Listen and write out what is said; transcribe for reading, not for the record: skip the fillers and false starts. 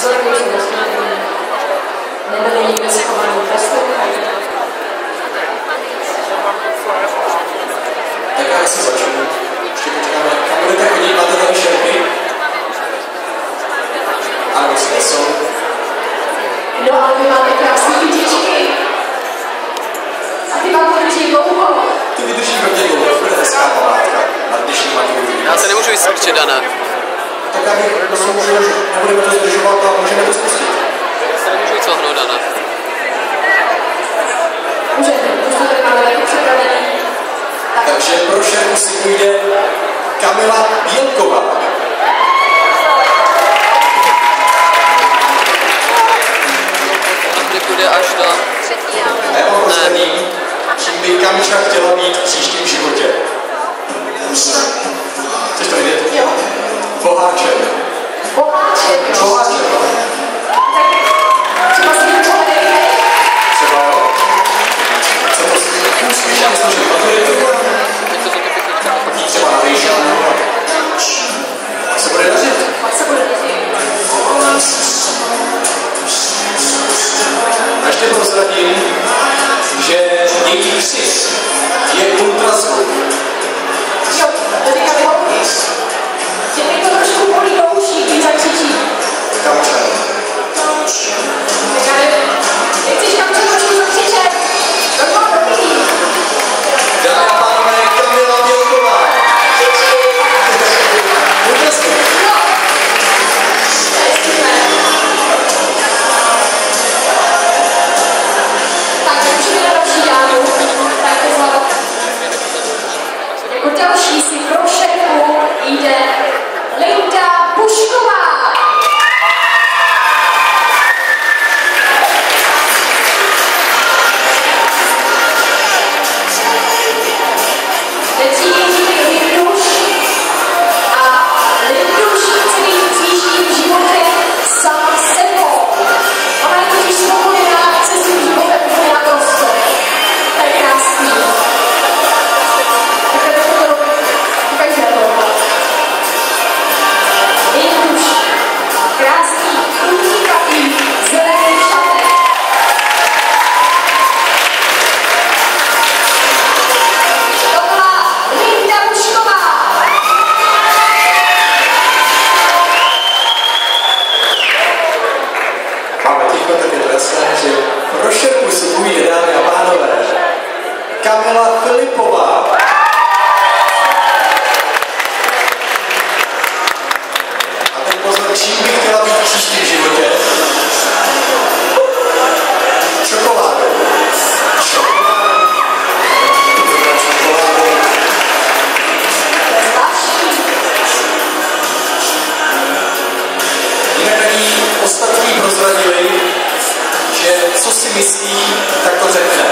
vzorky jsou rozdělený, nebyly nikde schovaný, poslouchají. Tak já si začnu. Ještě počkáme, kam budete chodit, máte tady šerpy? Ano, jsou. No ale vy máte krásný kytičky. A ty vám vydrží dlouho. Ty vydrží hodně dlouho, to bude hezká památka na dnešní maturitu. Já se nemůžu vystrčit, Dana. Tak já bych doufal, že nebudeme to zdržovat a můžeme to spustit. Já se nemůžu vycvahnout, Dana. Můžete, už to tady máme taky připravený. Takže pro šerpu si půjde Kamila Bílková. A ty půjde až do... A já mám poslední, čím by Kamička chtěla být v příštím životě. Chceš to vidět? Jo. Boháček. Boháček, jo. Boháček, no. Tak třeba si to povedejte. Třeba jo. Co to úspěšně složit maturitu? Teď to za to pěknička. Pak třeba na výšanu. Pak se bude dařit. Pak se bude dařit. A ještě prozradím, že její ksicht je ultrazvuk. Jo, to teďka vyhovoří. Že teď to trošku bolí do uší, když zakřičí. Kamča. Tak já nevím. Nechceš Kamča trošku zakřičet? To bylo dobrý. Dámy a pánové, Kamila Bílková. Ultrazvuk. Jo. To je super. Tak, už mi na další dámu. Tak pozor. Jako další si pro šerpu jde Linda Pušková. Necítí Linduš a Linduš chce být v příštím životě sám sebou. Ona je totiž spokojená se svým životem úplně naprosto. To je krásný. Takhle to ukažte to. Linduš, krásný, unikatý, zelený šatek. To byla Linda Pušková. Máme ticho tak jasné, že pro šerpu si půjde, dámy a pánové, Kamila Filipová. A teď pozor, čím by chtěla být v příštím životě? Čokoládou. Čokoládou. Dobrá čokoládou. To je zvláštní. Jinak ani ostatní prozradili, že co si myslí, tak to řekne.